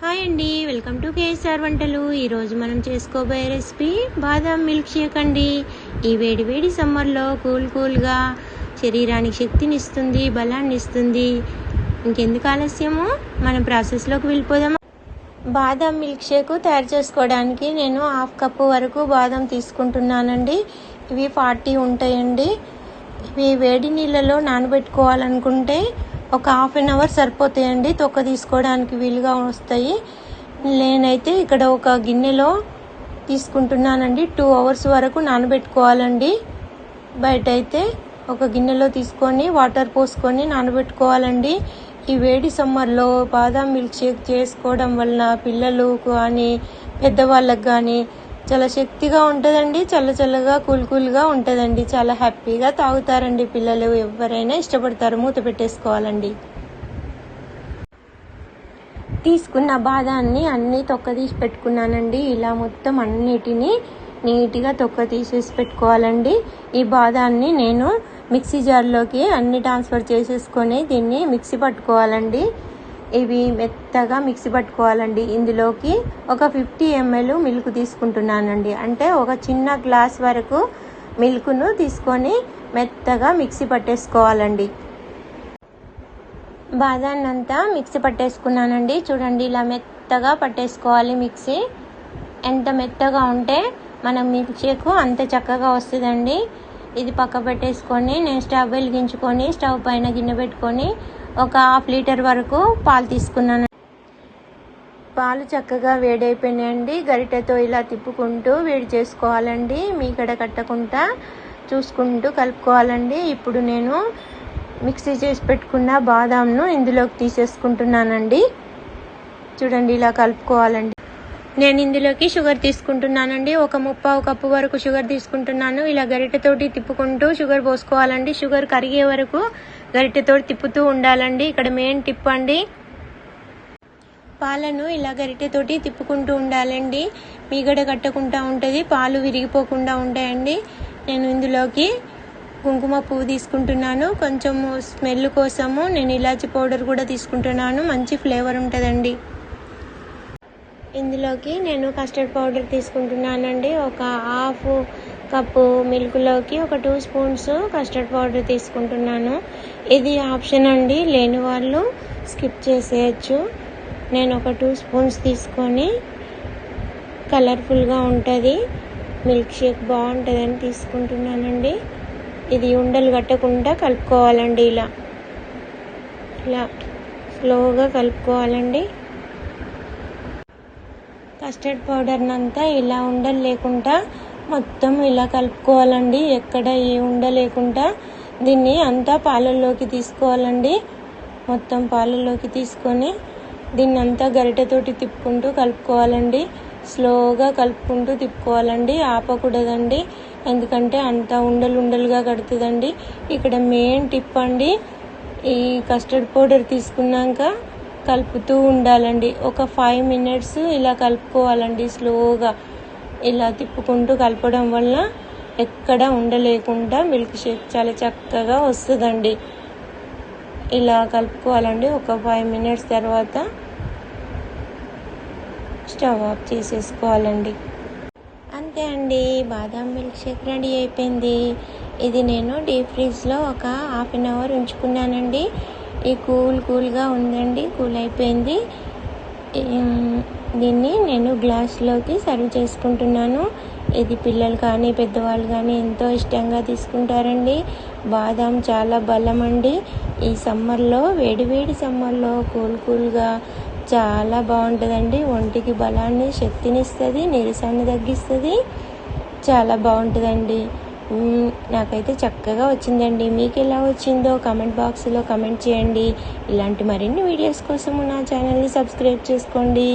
Hi అండి, welcome to KSR వంటలు. ఈరోజు మనం చేసుకోబోయే రెసిపీ బాదం మిల్క్ షేక్ అండి. ఈ వేడి వేడి సమ్మర్లో కూల్గా శరీరానికి శక్తిని ఇస్తుంది, బలాన్ని ఇస్తుంది. ఇంకెందుకు ఆలస్యము, మనం ప్రాసెస్లోకి వెళ్ళిపోదాం. బాదం మిల్క్ షేక్ తయారు చేసుకోవడానికి నేను 1/2 కప్పు వరకు బాదం తీసుకుంటున్నానండి. ఇవి 40 ఉంటాయండి. ఇవి వేడి నీళ్ళలో నానబెట్టుకోవాలనుకుంటే ఒక 1/2 అవర్ సరిపోతాయండి. తొక్క తీసుకోవడానికి వీలుగా వస్తాయి. నేనైతే ఇక్కడ ఒక గిన్నెలో తీసుకుంటున్నానండి. 2 అవర్స్ వరకు నానబెట్టుకోవాలండి. బయట అయితే ఒక గిన్నెలో తీసుకొని వాటర్ పోసుకొని నానబెట్టుకోవాలండి. ఈ వేడి సమ్మర్లో బాదం మిల్క్ షేక్ చేసుకోవడం వలన పిల్లలు కానీ పెద్దవాళ్ళకి కానీ చాలా శక్తిగా ఉంటుందండి. చల్లగా కూల్గా ఉంటుందండి. చాలా హ్యాపీగా తాగుతారండి పిల్లలు. ఎవరైనా ఇష్టపడతారు. మూత పెట్టేసుకోవాలండి. తీసుకున్న బాదాన్ని అన్నీ తొక్క తీసి పెట్టుకున్నానండి. ఇలా మొత్తం అన్నిటినీ నీట్గా తొక్క తీసేసి పెట్టుకోవాలండి. ఈ బాదాన్ని నేను మిక్సీ జార్లోకి అన్ని ట్రాన్స్ఫర్ చేసేసుకొని దీన్ని మిక్సీ పట్టుకోవాలండి. ఇవి మెత్తగా మిక్సీ పట్టుకోవాలండి. ఇందులోకి ఒక 50 ml మిల్క్ తీసుకుంటున్నానండి. అంటే ఒక చిన్న గ్లాస్ వరకు మిల్క్ను తీసుకొని మెత్తగా మిక్సీ పట్టేసుకోవాలండి. బాదాన్ని అంతా మిక్సీ పట్టేసుకున్నానండి. చూడండి, ఇలా మెత్తగా పట్టేసుకోవాలి మిక్సీ. ఎంత మెత్తగా ఉంటే మన మిల్క్ షేక్ అంత చక్కగా వస్తుందండి. ఇది పక్క పెట్టేసుకొని నేను స్టవ్ వెలిగించుకొని స్టవ్ పైన గిన్నె పెట్టుకొని ఒక 1/2 లీటర్ వరకు పాలు తీసుకున్నాను. పాలు చక్కగా వేడైపోయినాయండి. గరిటెతో ఇలా తిప్పుకుంటూ వేడి చేసుకోవాలండి. మీగడ కట్టకుండా చూసుకుంటూ కలుపుకోవాలండి. ఇప్పుడు నేను మిక్సీ చేసి పెట్టుకున్న బాదాంను ఇందులోకి తీసేసుకుంటున్నానండి. చూడండి, ఇలా కలుపుకోవాలండి. నేను ఇందులోకి షుగర్ తీసుకుంటున్నానండి. ఒక 1/2 కప్పు వరకు షుగర్ తీసుకుంటున్నాను. ఇలా గరిటెతోటి తిప్పుకుంటూ షుగర్ పోసుకోవాలండి. షుగర్ కరిగే వరకు గరిటెతోటి తిప్పుతూ ఉండాలండి. ఇక్కడ మెయిన్ టిప్ అండి. పాలను ఇలా గరిటెతోటి తిప్పుకుంటూ ఉండాలండి. మీగడ కట్టకుండా ఉంటుంది, పాలు విరిగిపోకుండా ఉంటాయండి. నేను ఇందులోకి కుంకుమ పువ్వు తీసుకుంటున్నాను. కొంచెం స్మెల్ కోసము నేను ఇలాచి పౌడర్ కూడా తీసుకుంటున్నాను. మంచి ఫ్లేవర్ ఉంటుందండి. ఇందులోకి నేను కస్టర్డ్ పౌడర్ తీసుకుంటున్నానండి. ఒక 1/2 కప్పు మిల్క్లోకి ఒక 2 స్పూన్స్ కస్టర్డ్ పౌడర్ తీసుకుంటున్నాను. ఇది ఆప్షన్ అండి, లేని వాళ్ళు స్కిప్ చేసేయచ్చు. నేను ఒక 2 స్పూన్స్ తీసుకొని కలర్ఫుల్గా ఉంటుంది, మిల్క్ షేక్ బాగుంటుందని తీసుకుంటున్నానండి. ఇది ఉండలు కట్టకుండా కలుపుకోవాలండి. ఇలా స్లోగా కలుపుకోవాలండి. కస్టర్డ్ పౌడర్నంతా ఇలా ఉండలు లేకుండా మొత్తం ఇలా కలుపుకోవాలండి. ఎక్కడ ఏ ఉండ లేకుండా దీన్ని అంతా పాలల్లోకి తీసుకోవాలండి. మొత్తం పాలల్లోకి తీసుకొని దీన్ని అంతా గరిటెతోటి తిప్పుకుంటూ కలుపుకోవాలండి. స్లోగా కలుపుకుంటూ తిప్పుకోవాలండి, ఆపకూడదండి. ఎందుకంటే అంతా ఉండలుగా కడుతుందండి. ఇక్కడ మెయిన్ టిప్ అండి, ఈ కస్టర్డ్ పౌడర్ తీసుకున్నాక కలుపుతూ ఉండాలండి. ఒక 5 minutes ఇలా కలుపుకోవాలండి. స్లోగా ఇలా తిప్పుకుంటూ కలపడం వల్ల ఎక్కడ ఉండలేకుండా మిల్క్ షేక్ చాలా చక్కగా వస్తుందండి. ఇలా కలుపుకోవాలండి. ఒక 5 minutes తర్వాత స్టవ్ ఆఫ్ చేసేసుకోవాలండి. అంతే అండి, బాదం మిల్క్ షేక్ రెడీ అయిపోయింది. ఇది నేను డీప్ ఫ్రిడ్జ్లో ఒక 1/2 hour ఉంచుకున్నానండి. ఈ కూల్గా ఉందండి, కూల్ అయిపోయింది. దీన్ని నేను గ్లాస్లోకి సర్వ్ చేసుకుంటున్నాను. ఇది పిల్లలు కానీ పెద్దవాళ్ళు కానీ ఎంతో ఇష్టంగా తీసుకుంటారండి. బాదం చాలా బలం అండి. ఈ సమ్మర్లో వేడి సమ్మర్లో కూల్గా చాలా బాగుంటుందండి. ఒంటికి బలాన్ని, శక్తిని ఇస్తుంది, నీరసాన్ని తగ్గిస్తుంది. చాలా బాగుంటుందండి. నాకైతే చక్కగా వచ్చిందండి. మీకు ఎలా వచ్చిందో కామెంట్ బాక్స్లో కామెంట్ చేయండి. ఇలాంటి మరిన్ని వీడియోస్ కోసము నా ఛానల్ని సబ్స్క్రైబ్ చేసుకోండి.